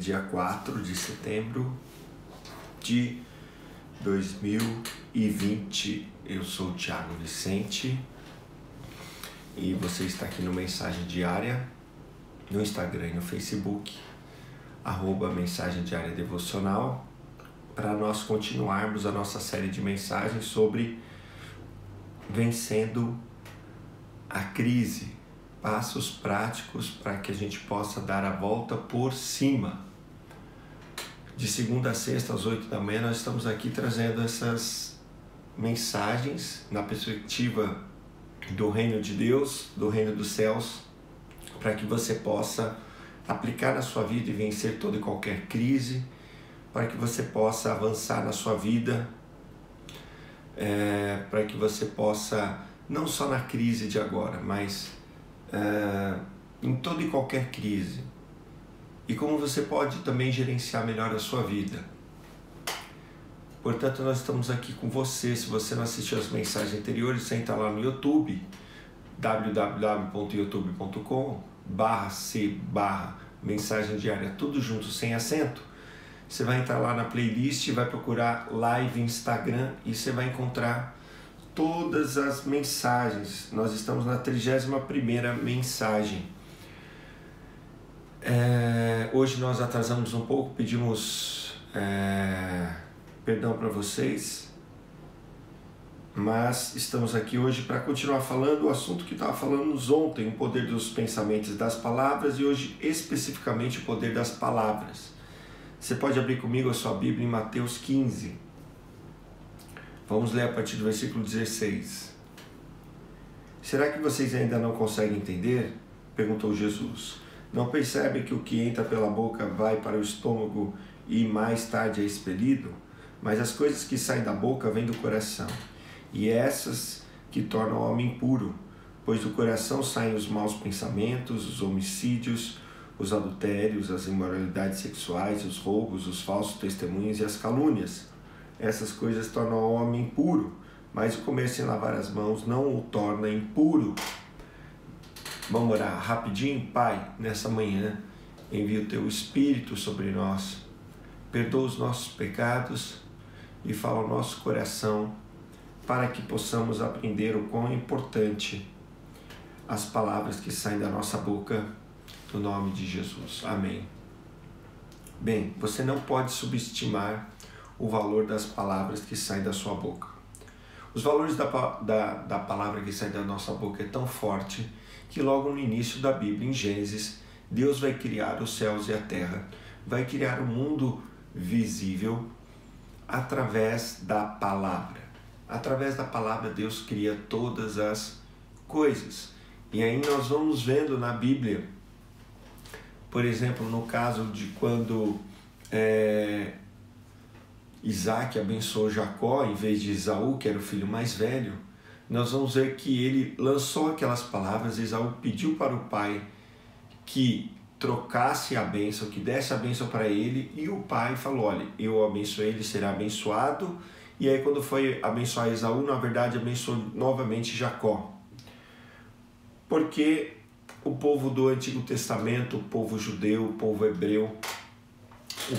dia 4 de setembro de 2020. Eu sou o Thiago Vicente e você está aqui no Mensagem Diária, no Instagram e no Facebook, @Mensagem Diária Devocional, para nós continuarmos a nossa série de mensagens sobre vencendo a crise, passos práticos para que a gente possa dar a volta por cima. De segunda a sexta às 8 da manhã nós estamos aqui trazendo essas mensagens na perspectiva do reino de Deus, do reino dos céus, para que você possa aplicar na sua vida e vencer toda e qualquer crise, para que você possa avançar na sua vida, para que você possa, não só na crise de agora, mas em toda e qualquer crise, e como você pode também gerenciar melhor a sua vida. Portanto, nós estamos aqui com você. Se você não assistiu as mensagens anteriores, você entra lá no YouTube, www.youtube.com/c/mensagem diária, tudo junto, sem acento. Você vai entrar lá na playlist, vai procurar Live Instagram e você vai encontrar todas as mensagens. Nós estamos na 31ª mensagem. Hoje nós atrasamos um pouco, pedimos perdão para vocês, mas estamos aqui hoje para continuar falando o assunto que estava falando ontem, o poder dos pensamentos e das palavras, e hoje especificamente o poder das palavras. Você pode abrir comigo a sua Bíblia em Mateus 15. Vamos ler a partir do versículo 16. Será que vocês ainda não conseguem entender? Perguntou Jesus. Não percebem que o que entra pela boca vai para o estômago e mais tarde é expelido? Mas as coisas que saem da boca vêm do coração, e essas que tornam o homem impuro, pois do coração saem os maus pensamentos, os homicídios, os adultérios, as imoralidades sexuais, os roubos, os falsos testemunhos e as calúnias. Essas coisas tornam o homem impuro, mas o comer sem lavar as mãos não o torna impuro. Vamos orar rapidinho? Pai, nessa manhã, envia o Teu Espírito sobre nós, perdoa os nossos pecados e fala ao nosso coração, para que possamos aprender o quão é importante as palavras que saem da nossa boca, no nome de Jesus. Amém. Bem, você não pode subestimar o valor das palavras que saem da sua boca. Os valores da palavra que sai da nossa boca é tão forte que logo no início da Bíblia, em Gênesis, Deus vai criar os céus e a terra, vai criar o mundo visível através da palavra. Através da palavra Deus cria todas as coisas. E aí nós vamos vendo na Bíblia, por exemplo, no caso de quando Isaac abençoou Jacó em vez de Esaú, que era o filho mais velho, nós vamos ver que ele lançou aquelas palavras. Esaú pediu para o pai que trocasse a bênção, que desse a bênção para ele, e o pai falou, olha, eu abençoei, ele será abençoado. E aí quando foi abençoar Esaú, na verdade abençoou novamente Jacó. Porque o povo do Antigo Testamento, o povo judeu, o povo hebreu, o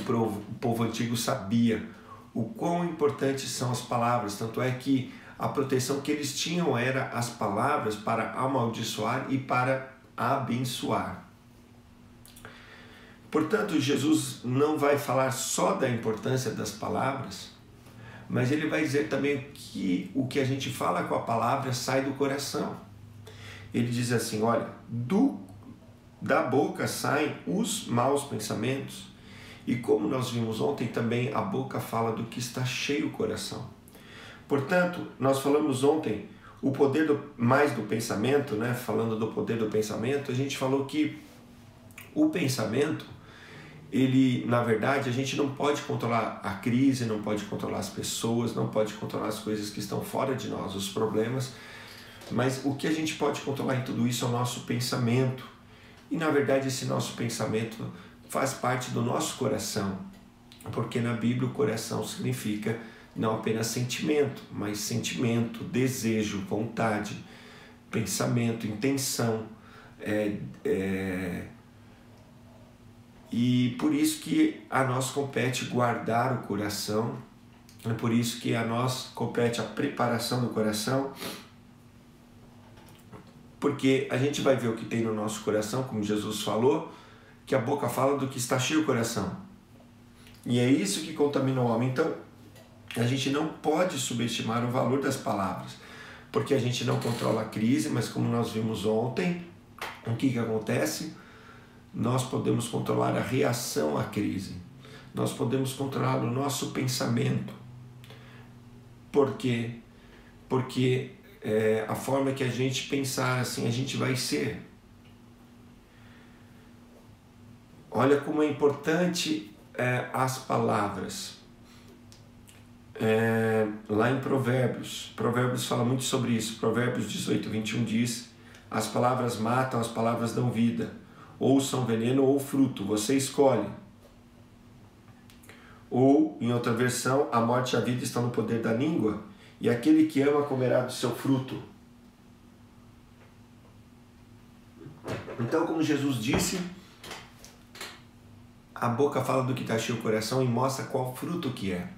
povo antigo sabia o quão importantes são as palavras, tanto é que a proteção que eles tinham era as palavras para amaldiçoar e para abençoar. Portanto, Jesus não vai falar só da importância das palavras, mas ele vai dizer também que o que a gente fala com a palavra sai do coração. Ele diz assim, olha, da boca saem os maus pensamentos, e como nós vimos ontem também, a boca fala do que está cheio o coração. Portanto, nós falamos ontem o poder mais do pensamento, né? Falando do poder do pensamento, a gente falou que o pensamento, ele, na verdade, a gente não pode controlar a crise, não pode controlar as pessoas, não pode controlar as coisas que estão fora de nós, os problemas, mas o que a gente pode controlar em tudo isso é o nosso pensamento. E, na verdade, esse nosso pensamento faz parte do nosso coração, porque na Bíblia o coração significa não apenas sentimento, mas sentimento, desejo, vontade, pensamento, intenção, E por isso que a nós compete guardar o coração, é por isso que a nós compete a preparação do coração, porque a gente vai ver o que tem no nosso coração, como Jesus falou, que a boca fala do que está cheio o coração. E é isso que contamina o homem. Então, a gente não pode subestimar o valor das palavras, porque a gente não controla a crise, mas como nós vimos ontem, o que acontece? Nós podemos controlar a reação à crise. Nós podemos controlar o nosso pensamento. Por quê? Porque a forma que a gente pensar assim, a gente vai ser. Olha como é importante as palavras. Lá em Provérbios fala muito sobre isso. Provérbios 18, 21 diz: as palavras matam, as palavras dão vida. Ou são veneno ou fruto, você escolhe. Ou, em outra versão, a morte e a vida estão no poder da língua, e aquele que ama comerá do seu fruto. Então, como Jesus disse, a boca fala do que está cheio o coração e mostra qual fruto que é.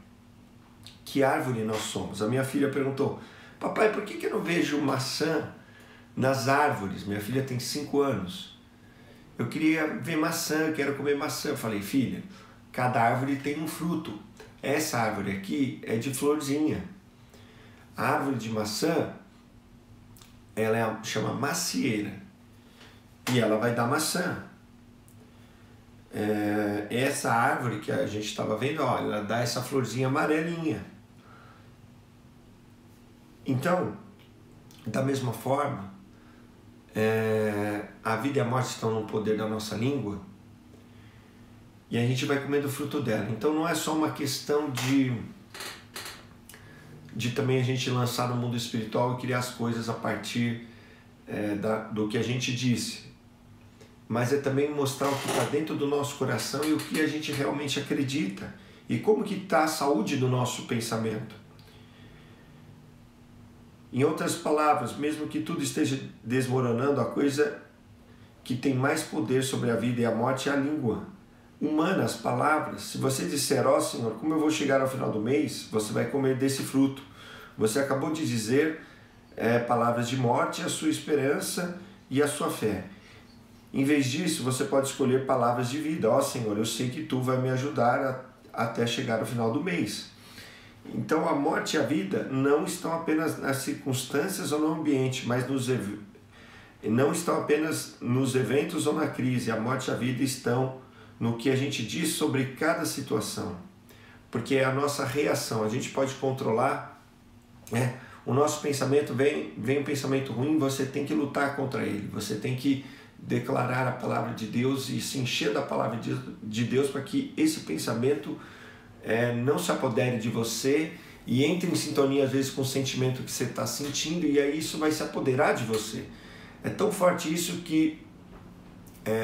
Que árvore nós somos. A minha filha perguntou: papai, por que eu não vejo maçã nas árvores? Minha filha tem 5 anos. Eu queria ver maçã, eu quero comer maçã. Eu falei: filha, cada árvore tem um fruto. Essa árvore aqui é de florzinha. A árvore de maçã, ela chama macieira. E ela vai dar maçã. Essa árvore que a gente estava vendo, olha, ela dá essa florzinha amarelinha. Então, da mesma forma, a vida e a morte estão no poder da nossa língua, e a gente vai comendo o fruto dela. Então não é só uma questão de também a gente lançar no mundo espiritual e criar as coisas a partir do que a gente disse, mas é também mostrar o que está dentro do nosso coração e o que a gente realmente acredita, e como que está a saúde do nosso pensamento. Em outras palavras, mesmo que tudo esteja desmoronando, a coisa que tem mais poder sobre a vida e a morte é a língua humana, as palavras. Se você disser: ó Senhor, como eu vou chegar ao final do mês, você vai comer desse fruto. Você acabou de dizer palavras de morte, a sua esperança e a sua fé. Em vez disso, você pode escolher palavras de vida. Ó Senhor, eu sei que Tu vai me ajudar até chegar ao final do mês. Então a morte e a vida não estão apenas nas circunstâncias ou no ambiente, mas não estão apenas nos eventos ou na crise. A morte e a vida estão no que a gente diz sobre cada situação, porque é a nossa reação. A gente pode controlar, o nosso pensamento. Vem um pensamento ruim, você tem que lutar contra ele, você tem que declarar a palavra de Deus e se encher da palavra de Deus para que esse pensamento não se apodere de você e entre em sintonia às vezes com o sentimento que você está sentindo, e aí isso vai se apoderar de você. É tão forte isso que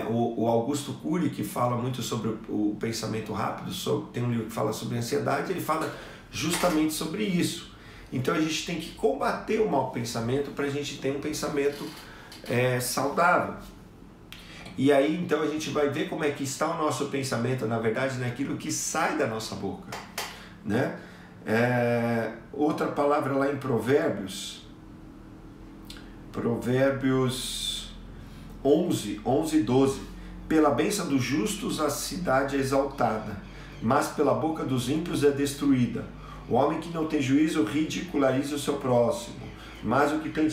o Augusto Cury, que fala muito sobre o pensamento rápido, tem um livro que fala sobre ansiedade, ele fala justamente sobre isso. Então a gente tem que combater o mau pensamento para a gente ter um pensamento saudável. E aí então a gente vai ver como é que está o nosso pensamento, na verdade, naquilo que sai da nossa boca, né? Outra palavra lá em Provérbios 11, 12. Pela bênção dos justos a cidade é exaltada, mas pela boca dos ímpios é destruída. O homem que não tem juízo ridiculariza o seu próximo, mas o que tem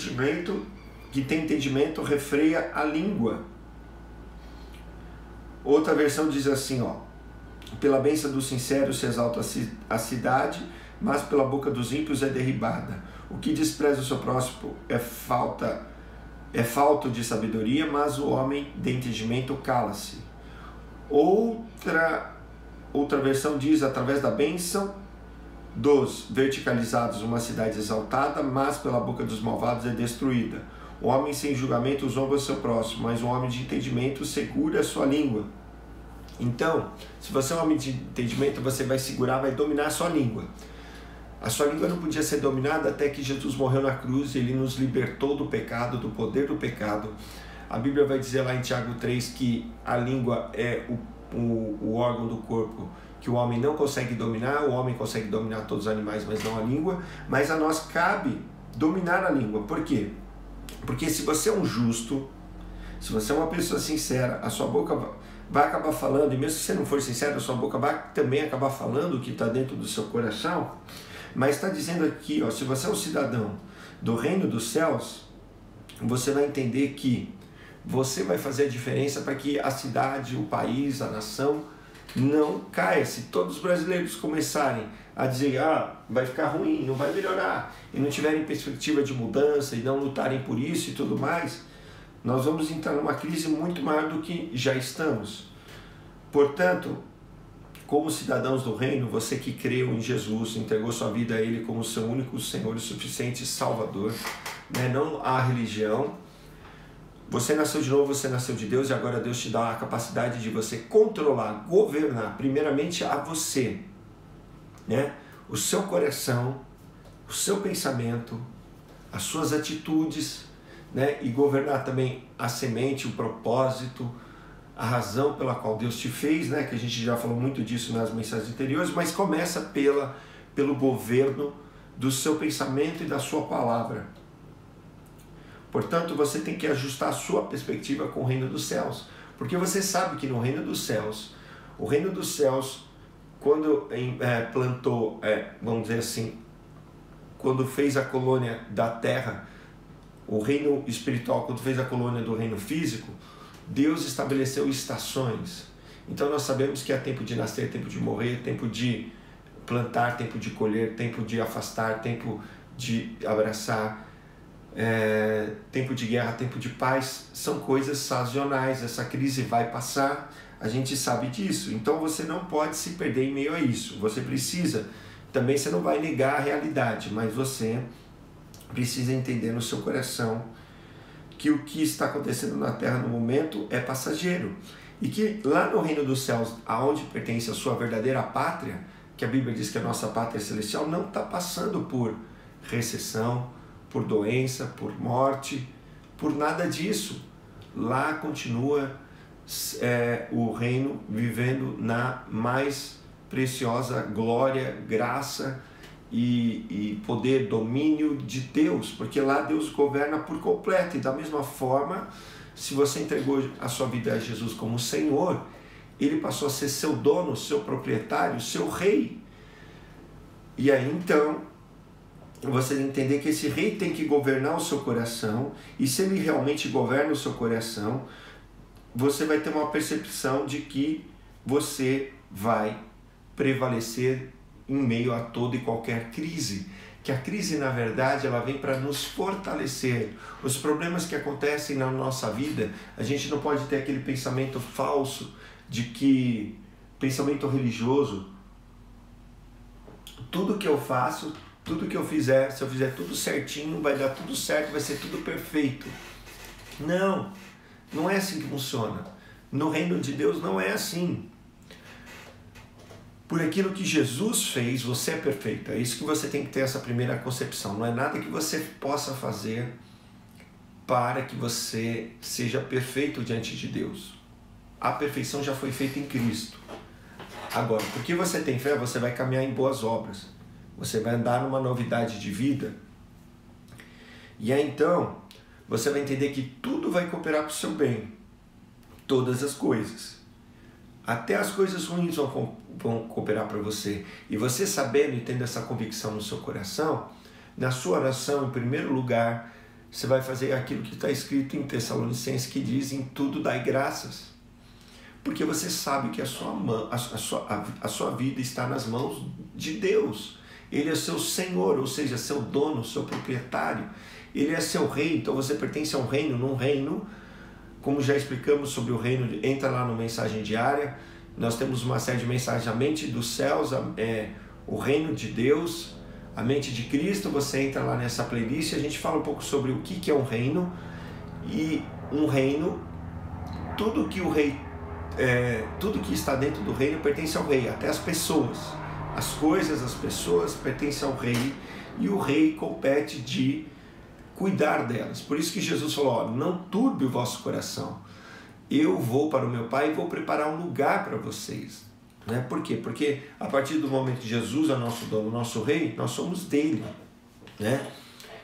entendimento refreia a língua. Outra versão diz assim, pela bênção dos sinceros se exalta a cidade, mas pela boca dos ímpios é derribada. O que despreza o seu próximo é falto de sabedoria, mas o homem de entendimento cala-se. Outra versão diz: através da bênção dos verticalizados uma cidade exaltada, mas pela boca dos malvados é destruída. O homem sem julgamento zomba o seu próximo, mas um homem de entendimento segura a sua língua. Então, se você é um homem de entendimento, você vai segurar, vai dominar a sua língua. A sua língua não podia ser dominada até que Jesus morreu na cruz e Ele nos libertou do pecado, do poder do pecado. A Bíblia vai dizer lá em Tiago 3 que a língua é o órgão do corpo que o homem não consegue dominar. O homem consegue dominar todos os animais, mas não a língua. Mas a nós cabe dominar a língua. Por quê? Porque se você é um justo, se você é uma pessoa sincera, a sua boca vai acabar falando, e mesmo se você não for sincero, a sua boca vai também acabar falando o que está dentro do seu coração. Mas está dizendo aqui, ó, se você é um cidadão do reino dos céus, você vai entender que você vai fazer a diferença para que a cidade, o país, a nação não caia. Se todos os brasileiros começarem a dizer, vai ficar ruim, não vai melhorar, e não tiverem perspectiva de mudança e não lutarem por isso e tudo mais, nós vamos entrar numa crise muito maior do que já estamos. Portanto, como cidadãos do reino, você que creu em Jesus, entregou sua vida a Ele como seu único Senhor e suficiente Salvador, né? Não a religião. Você nasceu de novo, você nasceu de Deus, e agora Deus te dá a capacidade de você controlar, governar, primeiramente a você, né? O seu coração, o seu pensamento, as suas atitudes, né? E governar também a semente, o propósito, a razão pela qual Deus te fez, né? Que a gente já falou muito disso nas mensagens anteriores, mas começa pelo governo do seu pensamento e da sua palavra. Portanto, você tem que ajustar a sua perspectiva com o reino dos céus, porque você sabe que no reino dos céus, o reino dos céus, quando plantou, vamos dizer assim, quando fez a colônia da terra, o reino espiritual, quando fez a colônia do reino físico, Deus estabeleceu estações. Então nós sabemos que há tempo de nascer, tempo de morrer, tempo de plantar, tempo de colher, tempo de afastar, tempo de abraçar, tempo de guerra, tempo de paz. São coisas sazonais. Essa crise vai passar, a gente sabe disso. Então você não pode se perder em meio a isso. Você precisa, também você não vai negar a realidade, mas você precisa entender no seu coração que o que está acontecendo na terra no momento é passageiro, e que lá no reino dos céus, aonde pertence a sua verdadeira pátria, que a Bíblia diz que a nossa pátria celestial, não está passando por recessão, por doença, por morte, por nada disso. Lá continua o reino vivendo na mais preciosa glória, graça e poder, domínio de Deus, porque lá Deus governa por completo. E da mesma forma, se você entregou a sua vida a Jesus como Senhor, Ele passou a ser seu dono, seu proprietário, seu rei. E aí então, você entender que esse rei tem que governar o seu coração, e se ele realmente governa o seu coração, você vai ter uma percepção de que você vai prevalecer em meio a toda e qualquer crise. Que a crise, na verdade, ela vem para nos fortalecer. Os problemas que acontecem na nossa vida, a gente não pode ter aquele pensamento falso de que, pensamento religioso, tudo que eu faço, tudo que eu fizer, se eu fizer tudo certinho, vai dar tudo certo, vai ser tudo perfeito. Não, não é assim que funciona. No reino de Deus não é assim. Por aquilo que Jesus fez, você é perfeito. É isso que você tem que ter, essa primeira concepção. Não é nada que você possa fazer para que você seja perfeito diante de Deus. A perfeição já foi feita em Cristo. Agora, porque você tem fé, você vai caminhar em boas obras. Você vai andar numa novidade de vida. E aí então, você vai entender que tudo vai cooperar para o seu bem. Todas as coisas. Até as coisas ruins vão cooperar para você. E você sabendo e tendo essa convicção no seu coração, na sua oração, em primeiro lugar, você vai fazer aquilo que está escrito em Tessalonicenses, que diz: em tudo dai graças. Porque você sabe que a sua vida está nas mãos de Deus. Ele é seu Senhor, ou seja, seu dono, seu proprietário. Ele é seu rei, então você pertence a um reino. Num reino, como já explicamos sobre o reino, entra lá no Mensagem Diária. Nós temos uma série de mensagens, a mente dos céus, o reino de Deus, a mente de Cristo. Você entra lá nessa playlist e a gente fala um pouco sobre o que é um reino. E um reino, tudo que está dentro do reino pertence ao rei, até as pessoas. As coisas, as pessoas pertencem ao rei, e o rei compete de cuidar delas. Por isso que Jesus falou: não turbe o vosso coração. eu vou para o meu Pai e vou preparar um lugar para vocês. Né? Por quê? Porque a partir do momento que Jesus é nosso dono, nosso rei, nós somos dele. Né?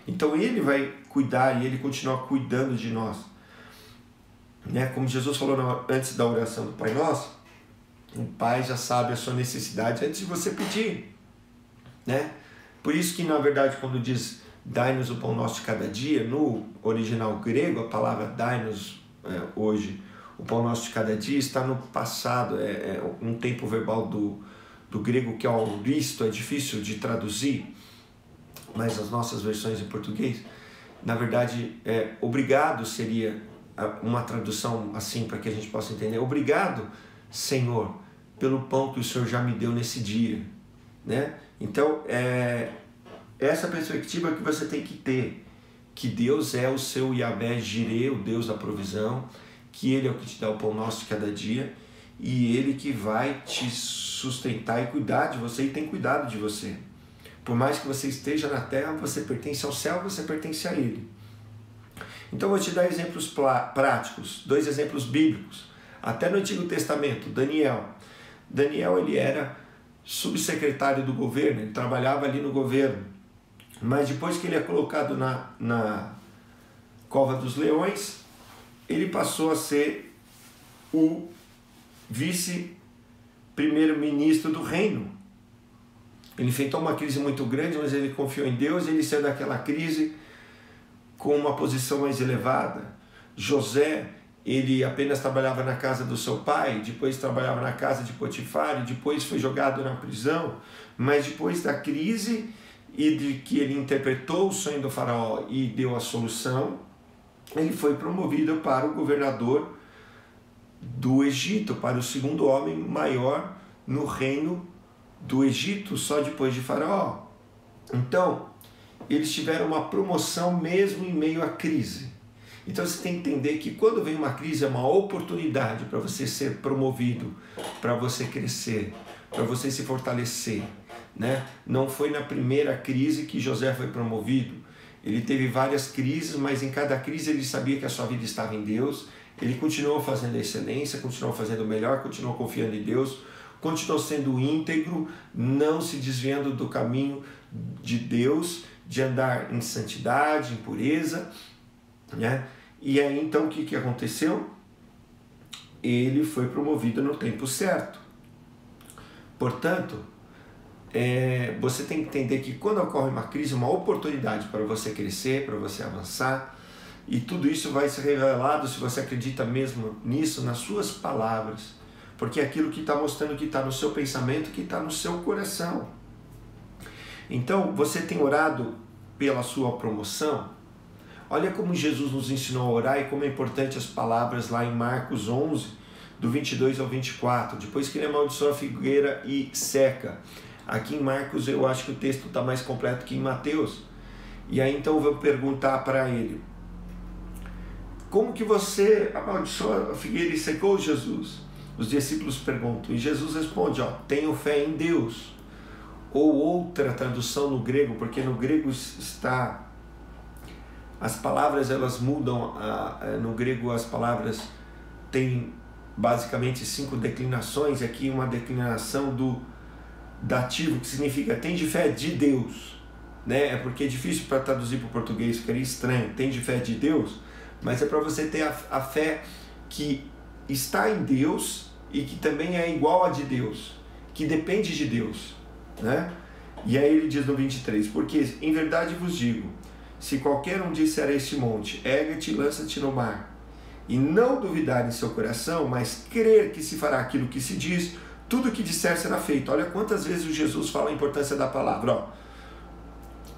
Então ele vai cuidar e ele continua cuidando de nós. Né? Como Jesus falou antes da oração do Pai Nosso, o Pai já sabe a sua necessidade antes de você pedir. Né? Por isso que, na verdade, quando diz dai-nos o pão nosso de cada dia, no original grego, a palavra dai-nos hoje, o pão nosso de cada dia, está no passado, é um tempo verbal do grego que é auristo, é difícil de traduzir, mas as nossas versões em português, na verdade, obrigado seria uma tradução assim para que a gente possa entender. Obrigado, Senhor, pelo pão que o Senhor já me deu nesse dia. Né? Então, essa perspectiva que você tem que ter, que Deus é o seu Yahvé Jireh, o Deus da provisão, que Ele é o que te dá o pão nosso de cada dia, e Ele que vai te sustentar e cuidar de você, e tem cuidado de você. Por mais que você esteja na terra, você pertence ao céu, você pertence a Ele. Então eu vou te dar exemplos práticos, 2 exemplos bíblicos. Até no Antigo Testamento, Daniel. Daniel, ele era subsecretário do governo, ele trabalhava ali no governo. Mas depois que ele é colocado na cova dos leões, ele passou a ser o vice-primeiro-ministro do reino. Ele enfrentou uma crise muito grande, mas ele confiou em Deus e ele saiu daquela crise com uma posição mais elevada. José, ele apenas trabalhava na casa do seu pai, depois trabalhava na casa de Potifar, e depois foi jogado na prisão, mas depois da crise e de que ele interpretou o sonho do faraó e deu a solução, ele foi promovido para o governador do Egito, para o segundo homem maior no reino do Egito, só depois de faraó. Então, eles tiveram uma promoção mesmo em meio à crise. Então você tem que entender que quando vem uma crise é uma oportunidade para você ser promovido, para você crescer, para você se fortalecer. Né? Não foi na primeira crise que José foi promovido. Ele teve várias crises, mas em cada crise ele sabia que a sua vida estava em Deus. Ele continuou fazendo a excelência, continuou fazendo o melhor, continuou confiando em Deus, continuou sendo íntegro, não se desviando do caminho de Deus, de andar em santidade, em pureza. Né? E aí então o que aconteceu? Ele foi promovido no tempo certo. Portanto, você tem que entender que quando ocorre uma crise, é uma oportunidade para você crescer, para você avançar, e tudo isso vai ser revelado, se você acredita mesmo nisso, nas suas palavras, porque é aquilo que está mostrando que está no seu pensamento, que está no seu coração. Então, você tem orado pela sua promoção? Olha como Jesus nos ensinou a orar e como é importante as palavras lá em Marcos 11, do 22 ao 24, depois que ele amaldiçoa a figueira e seca. Aqui em Marcos eu acho que o texto está mais completo que em Mateus. E aí então eu vou perguntar para ele: como que você amaldiçoou a figueira e secou, Jesus? Os discípulos perguntam, e Jesus responde, tenho fé em Deus. Ou outra tradução no grego, porque no grego está... As palavras elas mudam, no grego as palavras têm basicamente 5 declinações. Aqui uma declinação do dativo, que significa tem de fé de Deus. Né? É porque é difícil para traduzir para o português, ficaria estranho. Tem de fé de Deus, mas é para você ter a fé que está em Deus e que também é igual a de Deus, que depende de Deus. Né? E aí ele diz no 23, porque em verdade vos digo, se qualquer um disser a este monte, ergue-te e lança-te no mar, e não duvidar em seu coração, mas crer que se fará aquilo que se diz, tudo o que disser será feito. Olha quantas vezes o Jesus fala a importância da palavra.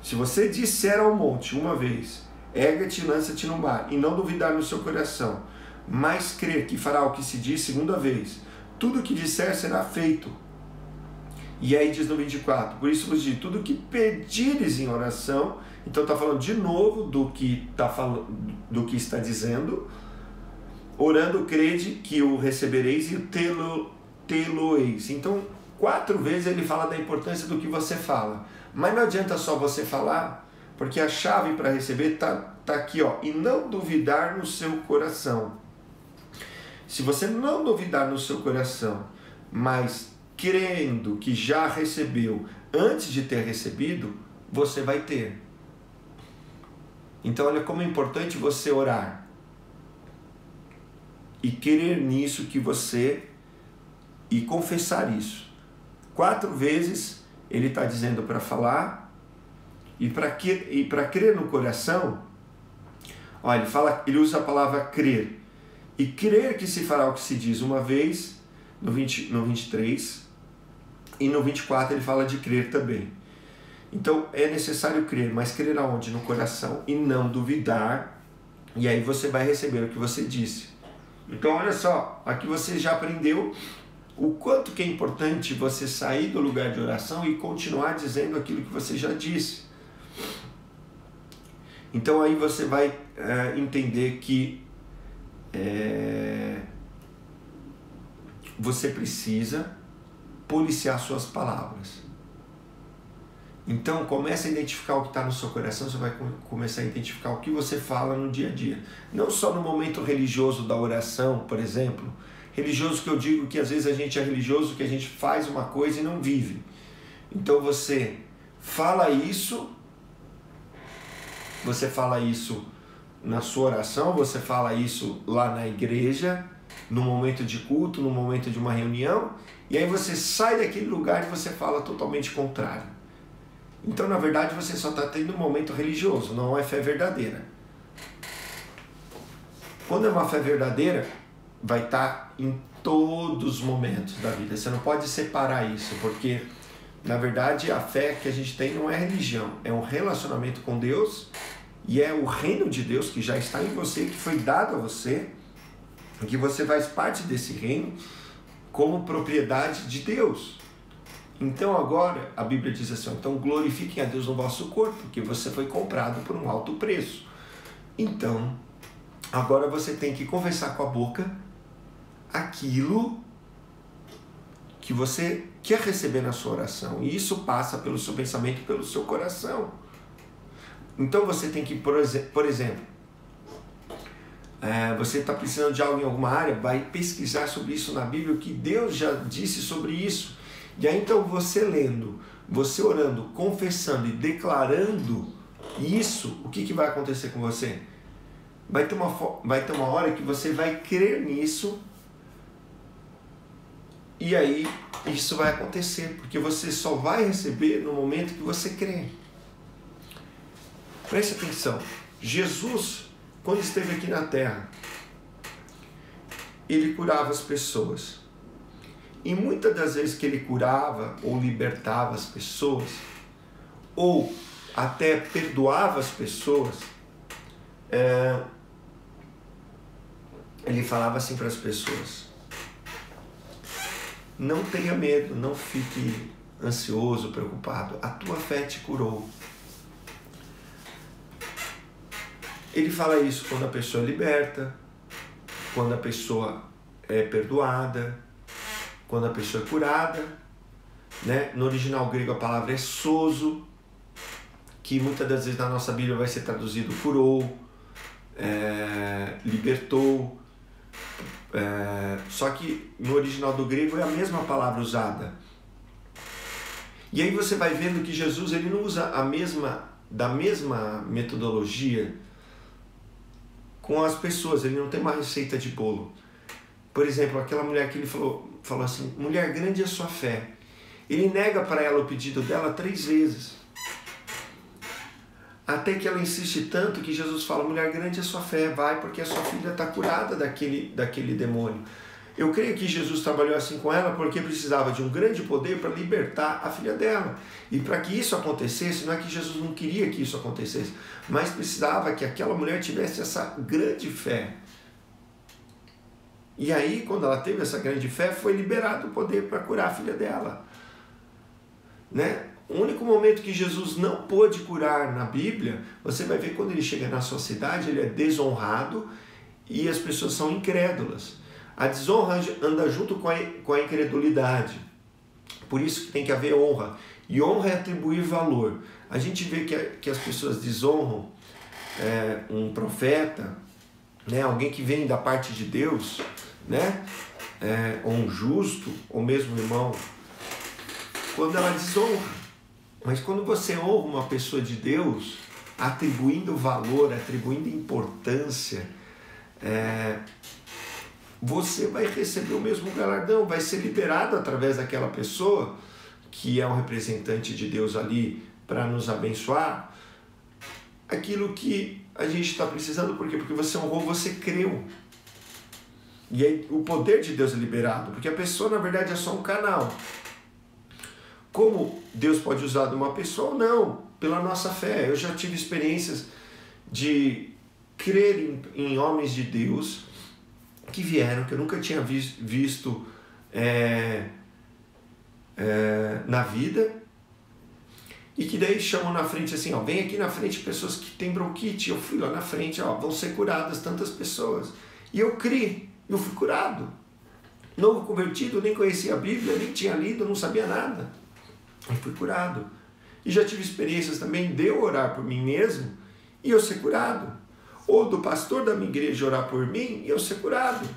Se você disser ao monte uma vez, ergue-te e lança-te no mar, e não duvidar no seu coração, mas crer que fará o que se diz, segunda vez, tudo o que disser será feito. E aí diz no 24, por isso vos digo, tudo o que pedires em oração. Então está falando de novo do que está dizendo, orando crede que o recebereis e tê-lo-eis. Então 4 vezes ele fala da importância do que você fala, mas não adianta só você falar, porque a chave para receber está aqui, e não duvidar no seu coração. Se você não duvidar no seu coração, mas crendo que já recebeu antes de ter recebido, você vai ter. Então olha como é importante você orar e crer nisso que você e confessar isso. 4 vezes ele está dizendo para falar e para crer no coração. Olha, ele usa a palavra crer. E crer que se fará o que se diz uma vez, no 23, e no 24 ele fala de crer também. Então é necessário crer, mas crer aonde? No coração, e não duvidar, e aí você vai receber o que você disse. Então olha só, aqui você já aprendeu o quanto que é importante você sair do lugar de oração e continuar dizendo aquilo que você já disse. Então aí você vai entender que você precisa policiar suas palavras. Então comece a identificar o que está no seu coração, você vai começar a identificar o que você fala no dia a dia. Não só no momento religioso da oração, por exemplo. Religioso que eu digo que às vezes a gente é religioso, que a gente faz uma coisa e não vive. Então você fala isso na sua oração, você fala isso lá na igreja, no momento de culto, no momento de uma reunião, e aí você sai daquele lugar e você fala totalmente contrário. Então, na verdade, você só está tendo um momento religioso, não é fé verdadeira. Quando é uma fé verdadeira, vai estar em todos os momentos da vida. Você não pode separar isso, porque, na verdade, a fé que a gente tem não é religião, é um relacionamento com Deus, e é o reino de Deus que já está em você, que foi dado a você, que você faz parte desse reino como propriedade de Deus. Então agora a Bíblia diz assim, então glorifiquem a Deus no vosso corpo, porque você foi comprado por um alto preço. Então, agora você tem que confessar com a boca aquilo que você quer receber na sua oração. E isso passa pelo seu pensamento e pelo seu coração. Então você tem que, por exemplo, você está precisando de algo em alguma área, vai pesquisar sobre isso na Bíblia, o que Deus já disse sobre isso. E aí então você lendo, você orando, confessando e declarando isso, o que vai acontecer com você? Vai ter uma hora que você vai crer nisso, e aí isso vai acontecer, porque você só vai receber no momento que você crê. Preste atenção, Jesus, quando esteve aqui na terra, ele curava as pessoas. E muitas das vezes que ele curava ou libertava as pessoas, ou até perdoava as pessoas, ele falava assim para as pessoas: não tenha medo, não fique ansioso, preocupado, a tua fé te curou. Ele fala isso quando a pessoa é liberta, quando a pessoa é perdoada, quando a pessoa é curada, né? No original grego a palavra é sozo, que muitas das vezes na nossa Bíblia vai ser traduzido curou, libertou, só que no original do grego é a mesma palavra usada. E aí você vai vendo que Jesus ele não usa da mesma metodologia com as pessoas, ele não tem uma receita de bolo. Por exemplo, aquela mulher que ele falou assim, mulher, grande é a sua fé. Ele nega para ela o pedido dela 3 vezes. Até que ela insiste tanto que Jesus fala, mulher, grande é a sua fé, vai, porque a sua filha está curada daquele demônio. Eu creio que Jesus trabalhou assim com ela porque precisava de um grande poder para libertar a filha dela. E para que isso acontecesse, não é que Jesus não queria que isso acontecesse, mas precisava que aquela mulher tivesse essa grande fé. E aí, quando ela teve essa grande fé, foi liberado o poder para curar a filha dela. Né? O único momento que Jesus não pôde curar na Bíblia, você vai ver quando ele chega na sua cidade, ele é desonrado e as pessoas são incrédulas. A desonra anda junto com a incredulidade. Por isso que tem que haver honra. E honra é atribuir valor. A gente vê que as pessoas desonram um profeta, né, alguém que vem da parte de Deus, né? Ou um justo, ou mesmo irmão, quando ela desonra. Mas quando você honra uma pessoa de Deus, atribuindo valor, atribuindo importância, você vai receber o mesmo galardão, vai ser liberado através daquela pessoa que é um representante de Deus ali para nos abençoar, aquilo que a gente está precisando. Por quê? Porque você honrou, você creu. E aí o poder de Deus é liberado, porque a pessoa na verdade é só um canal. Como Deus pode usar de uma pessoa ou não, pela nossa fé. Eu já tive experiências de crer em homens de Deus que vieram, que eu nunca tinha visto na vida, e que daí chamam na frente assim, ó, vem aqui na frente pessoas que têm bronquite. Eu fui lá na frente, ó, vão ser curadas tantas pessoas. E eu criei, eu fui curado. Novo convertido, nem conhecia a Bíblia, nem tinha lido, não sabia nada. Eu fui curado. E já tive experiências também de eu orar por mim mesmo e eu ser curado. Ou do pastor da minha igreja orar por mim e eu ser curado.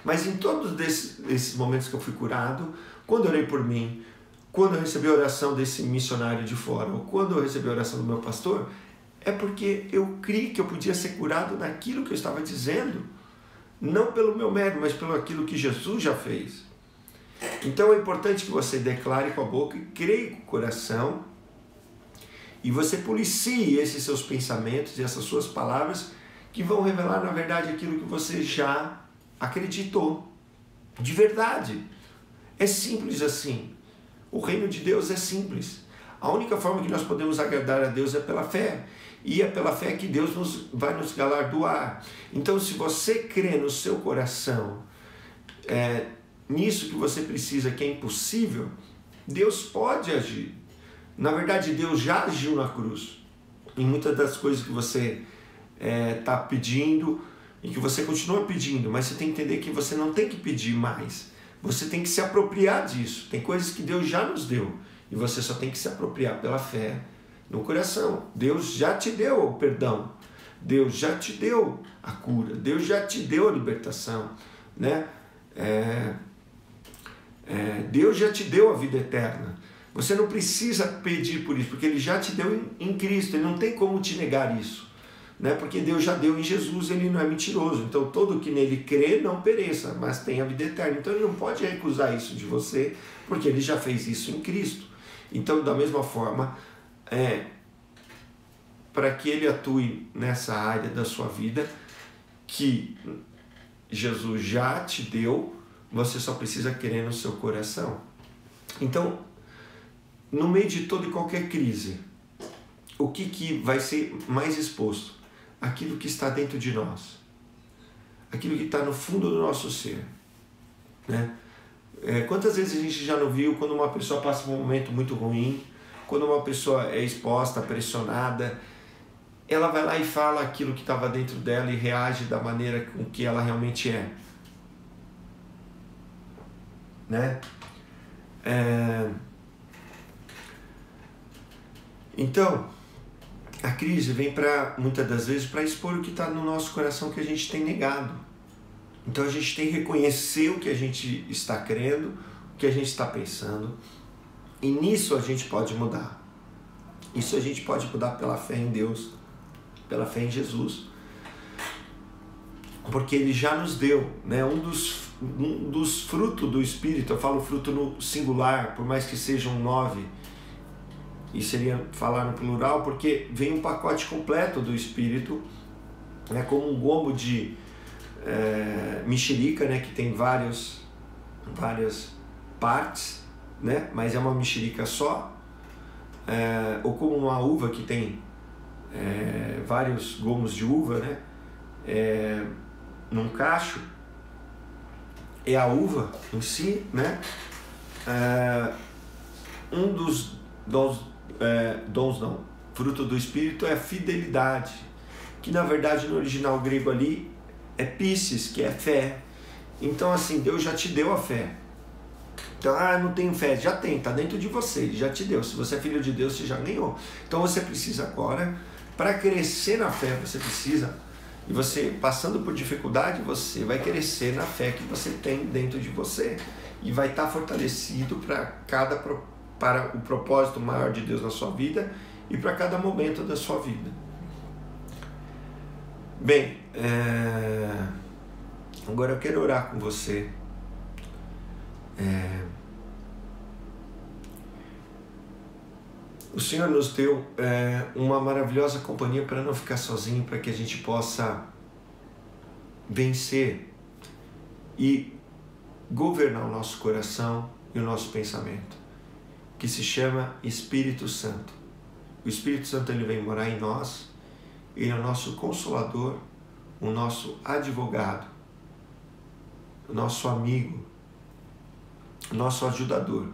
Mas em todos esses momentos que eu fui curado, quando eu orei por mim, quando eu recebi a oração desse missionário de fora, ou quando eu recebi a oração do meu pastor, é porque eu criei que eu podia ser curado naquilo que eu estava dizendo, não pelo meu mérito, mas pelo aquilo que Jesus já fez. Então é importante que você declare com a boca e creia com o coração, e você policie esses seus pensamentos e essas suas palavras que vão revelar na verdade aquilo que você já acreditou, de verdade. É simples assim. O reino de Deus é simples. A única forma que nós podemos agradar a Deus é pela fé. E é pela fé que Deus vai nos galardoar. Então, se você crê no seu coração, nisso que você precisa, que é impossível, Deus pode agir. Na verdade, Deus já agiu na cruz. Em muitas das coisas que você está pedindo e que você continua pedindo, mas você tem que entender que você não tem que pedir mais. Você tem que se apropriar disso. Tem coisas que Deus já nos deu e você só tem que se apropriar pela fé no coração. Deus já te deu o perdão. Deus já te deu a cura. Deus já te deu a libertação, né? Deus já te deu a vida eterna. Você não precisa pedir por isso, porque Ele já te deu em Cristo. Ele não tem como te negar isso, né? Porque Deus já deu em Jesus, Ele não é mentiroso. Então todo que nele crê não pereça, mas tenha a vida eterna. Então Ele não pode recusar isso de você, porque Ele já fez isso em Cristo. Então, da mesma forma, para que Ele atue nessa área da sua vida que Jesus já te deu, você só precisa crer no seu coração. Então, no meio de toda e qualquer crise, o que vai ser mais exposto? Aquilo que está dentro de nós, aquilo que está no fundo do nosso ser, né? Quantas vezes a gente já não viu quando uma pessoa passa por um momento muito ruim, quando uma pessoa é exposta, pressionada, ela vai lá e fala aquilo que estava dentro dela e reage da maneira com que ela realmente é, né? Então, a crise vem muitas das vezes para expor o que está no nosso coração que a gente tem negado. Então a gente tem que reconhecer o que a gente está crendo, o que a gente está pensando, e nisso a gente pode mudar. Isso a gente pode mudar pela fé em Deus, pela fé em Jesus, porque Ele já nos deu, né, um dos frutos do Espírito. Eu falo fruto no singular, por mais que sejam 9, e seria falar no plural, porque vem um pacote completo do Espírito, né, como um gomo de mexerica, né, que tem várias partes, né, mas é uma mexerica só, ou como uma uva que tem vários gomos de uva, né, num cacho. É a uva em si, né? Um dos fruto do Espírito é a fidelidade, que na verdade no original grego ali é piscis, que é fé. Então assim, Deus já te deu a fé. Então, não tenho fé, já tem, está dentro de você, Ele já te deu. Se você é filho de Deus, você já ganhou. Então você precisa agora, para crescer na fé, você precisa E você, passando por dificuldade, você vai crescer na fé que você tem dentro de você. E vai estar fortalecido para o propósito maior de Deus na sua vida e para cada momento da sua vida. Bem, agora eu quero orar com você. O Senhor nos deu uma maravilhosa companhia para não ficar sozinho, para que a gente possa vencer e governar o nosso coração e o nosso pensamento, que se chama Espírito Santo. O Espírito Santo, ele vem morar em nós, ele é o nosso consolador, o nosso advogado, o nosso amigo, o nosso ajudador.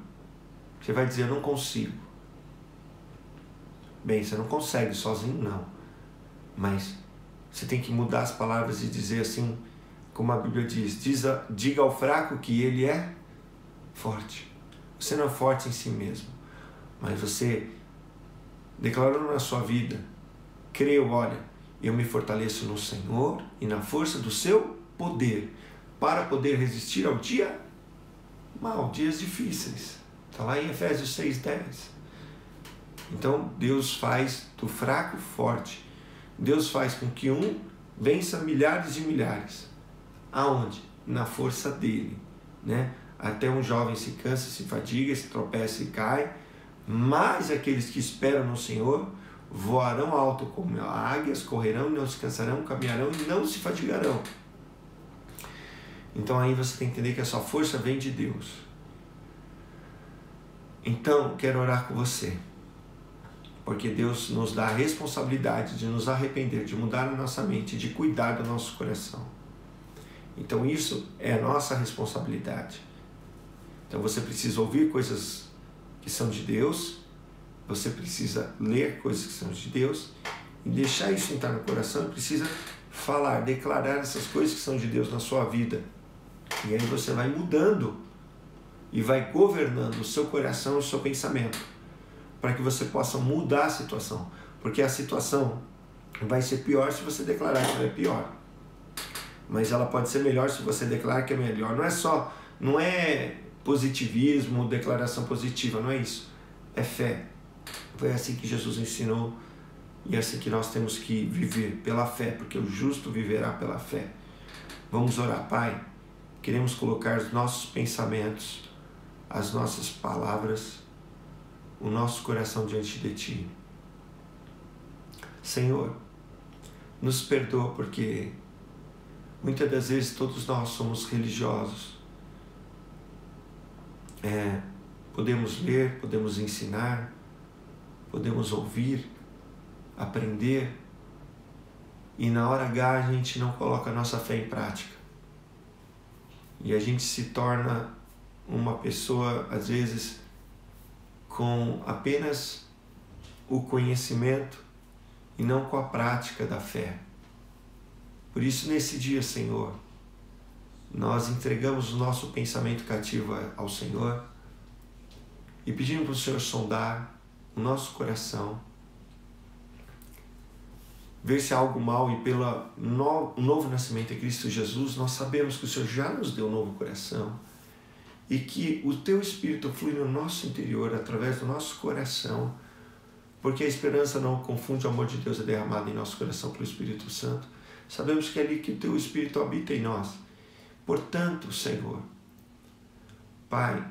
Você vai dizer, eu não consigo. Bem, você não consegue sozinho, não. Mas você tem que mudar as palavras e dizer assim, como a Bíblia diz, diga ao fraco que ele é forte. Você não é forte em si mesmo, mas você, declarando na sua vida, creio, olha, eu me fortaleço no Senhor e na força do seu poder, para poder resistir ao dia mal, dias difíceis. Está lá em Efésios 6:10. Então, Deus faz do fraco forte. Deus faz com que um vença milhares e milhares. Aonde? Na força dele, né? Até um jovem se cansa, se fadiga, se tropeça e cai, mas aqueles que esperam no Senhor voarão alto como águias, correrão e não se cansarão, caminharão e não se fadigarão. Então aí você tem que entender que a sua força vem de Deus. Então, quero orar com você, porque Deus nos dá a responsabilidade de nos arrepender, de mudar a nossa mente, de cuidar do nosso coração. Então isso é a nossa responsabilidade. Então você precisa ouvir coisas que são de Deus, você precisa ler coisas que são de Deus e deixar isso entrar no coração, e precisa falar, declarar essas coisas que são de Deus na sua vida. E aí você vai mudando e vai governando o seu coração e o seu pensamento, para que você possa mudar a situação, porque a situação vai ser pior se você declarar que ela é pior, mas ela pode ser melhor se você declarar que é melhor. Não é positivismo, declaração positiva, não é isso, é fé. Foi assim que Jesus ensinou e é assim que nós temos que viver, pela fé, porque o justo viverá pela fé. Vamos orar. Pai, queremos colocar os nossos pensamentos, as nossas palavras, o nosso coração diante de Ti. Senhor, nos perdoa, porque muitas das vezes todos nós somos religiosos. Podemos ler, podemos ensinar, podemos ouvir, aprender, e na hora H a gente não coloca a nossa fé em prática. E a gente se torna uma pessoa, às vezes, com apenas o conhecimento e não com a prática da fé. Por isso, nesse dia, Senhor, nós entregamos o nosso pensamento cativo ao Senhor e pedimos para o Senhor sondar o nosso coração, ver se há algo mal, e pelo novo nascimento em Cristo Jesus, nós sabemos que o Senhor já nos deu um novo coração e que o Teu Espírito flui no nosso interior, através do nosso coração, porque a esperança não confunde, o amor de Deus é derramado em nosso coração pelo Espírito Santo. Sabemos que é ali que o Teu Espírito habita em nós. Portanto, Senhor, Pai,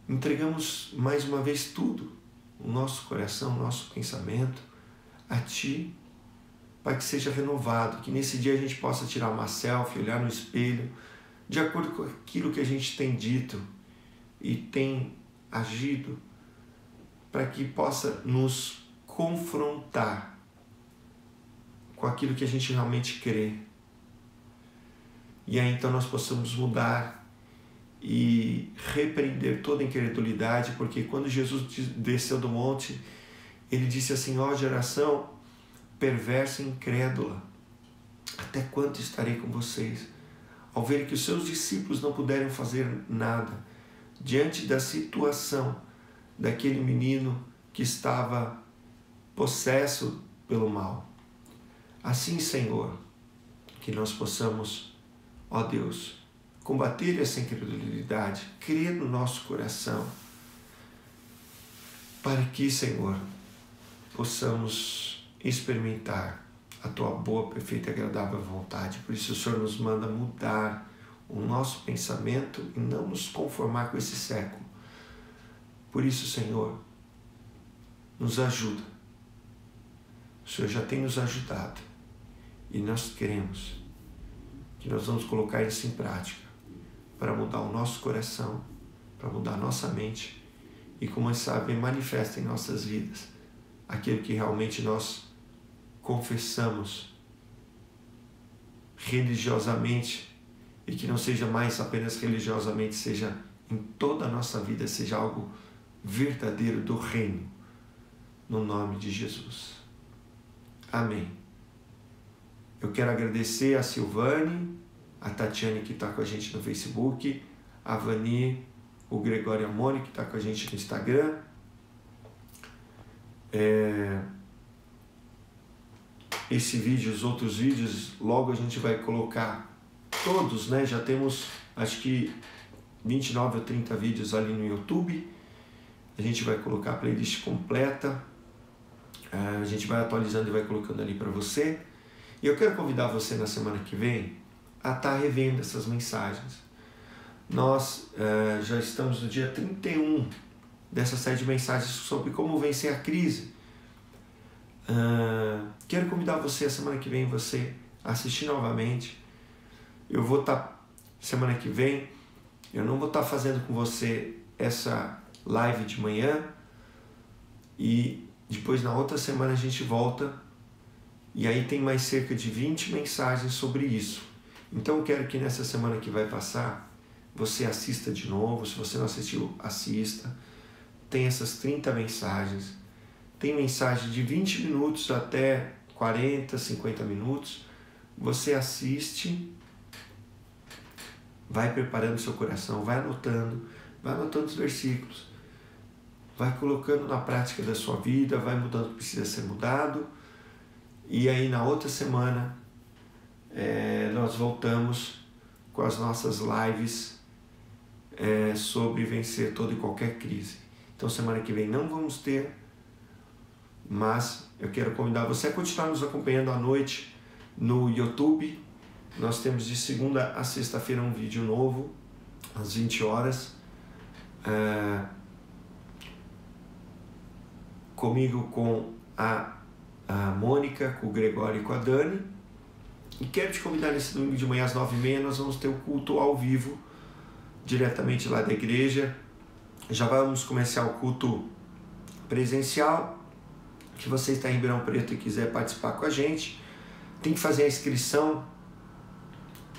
entregamos mais uma vez tudo, o nosso coração, o nosso pensamento, a Ti, para que seja renovado, que nesse dia a gente possa tirar uma selfie, olhar no espelho, de acordo com aquilo que a gente tem dito e tem agido, para que possa nos confrontar com aquilo que a gente realmente crê. E aí então nós possamos mudar e repreender toda incredulidade, porque quando Jesus desceu do monte, Ele disse assim: ó geração perversa e incrédula, até quanto estarei com vocês? Ao ver que os seus discípulos não puderam fazer nada diante da situação daquele menino que estava possesso pelo mal. Assim, Senhor, que nós possamos, ó Deus, combater essa incredulidade, crer no nosso coração, para que, Senhor, possamos experimentar a Tua boa, perfeita e agradável vontade. Por isso o Senhor nos manda mudar o nosso pensamento e não nos conformar com esse século. Por isso, Senhor, nos ajuda. O Senhor já tem nos ajudado e nós queremos que nós vamos colocar isso em prática para mudar o nosso coração, para mudar a nossa mente e começar a ver manifesto em nossas vidas aquilo que realmente nós confessamos religiosamente e que não seja mais apenas religiosamente, seja em toda a nossa vida, seja algo verdadeiro do reino, no nome de Jesus. Amém. Eu quero agradecer a Silvane, a Tatiane que está com a gente no Facebook, a Vani, o Gregório e a Mônica que está com a gente no Instagram. Esse vídeo, os outros vídeos, logo a gente vai colocar todos, né? Já temos, acho que 29 ou 30 vídeos ali no YouTube. A gente vai colocar a playlist completa. A gente vai atualizando e vai colocando ali para você. E eu quero convidar você na semana que vem a estar revendo essas mensagens. Nós já estamos no dia 31 dessa série de mensagens sobre como vencer a crise. Quero convidar você a semana que vem, você a assistir novamente. Eu vou estar, semana que vem, eu não vou estar fazendo com você essa live de manhã e depois na outra semana a gente volta e aí tem mais cerca de 20 mensagens sobre isso. Então eu quero que nessa semana que vai passar você assista de novo, se você não assistiu, assista. Tem essas 30 mensagens, tem mensagem de 20 minutos até 40, 50 minutos, você assiste, vai preparando seu coração, vai anotando os versículos, vai colocando na prática da sua vida, vai mudando o que precisa ser mudado, e aí na outra semana nós voltamos com as nossas lives sobre vencer toda e qualquer crise. Então semana que vem não vamos ter, mas eu quero convidar você a continuar nos acompanhando à noite no YouTube. Nós temos de segunda a sexta-feira um vídeo novo, às 20 horas, comigo, com a Mônica, com o Gregório e com a Dani. E quero te convidar nesse domingo de manhã às 9h30, nós vamos ter o culto ao vivo, diretamente lá da igreja. Já vamos começar o culto presencial. Se você está em Ribeirão Preto e quiser participar com a gente, tem que fazer a inscrição.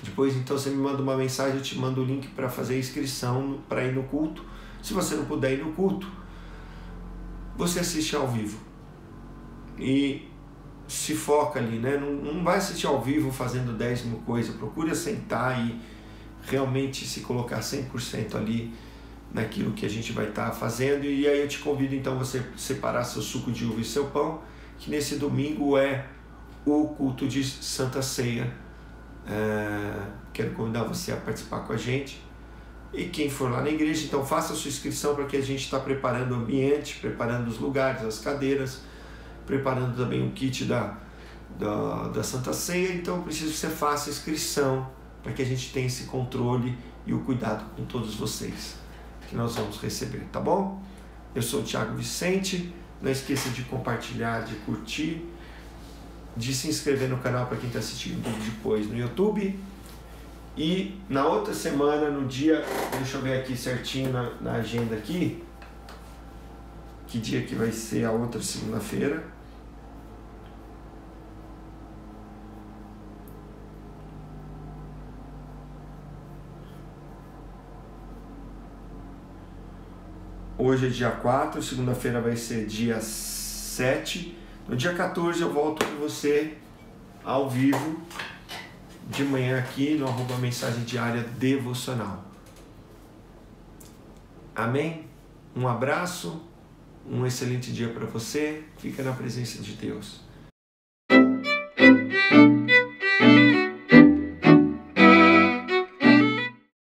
Depois então você me manda uma mensagem, eu te mando o link para fazer a inscrição para ir no culto. Se você não puder ir no culto, você assiste ao vivo e se foca ali, né? Não vai assistir ao vivo fazendo 10 mil coisas. Procura sentar e realmente se colocar 100% ali naquilo que a gente vai estar fazendo. E aí eu te convido então a você separar seu suco de uva e seu pão, que nesse domingo é o culto de Santa Ceia. Quero convidar você a participar com a gente. E quem for lá na igreja, então faça a sua inscrição, para que a gente está preparando o ambiente, preparando os lugares, as cadeiras, preparando também o kit da Santa Ceia. Então eu preciso que você faça a inscrição, para que a gente tenha esse controle e o cuidado com todos vocês que nós vamos receber, tá bom? Eu sou o Thiago Vicente. Não esqueça de compartilhar, de curtir, de se inscrever no canal para quem está assistindo depois no YouTube. E na outra semana, no dia, deixa eu ver aqui certinho na agenda aqui, que dia que vai ser a outra segunda-feira. Hoje é dia 4, segunda-feira vai ser dia 7. No dia 14 eu volto com você ao vivo, de manhã aqui no @mensagem diária devocional. Amém? Um abraço, um excelente dia para você. Fica na presença de Deus.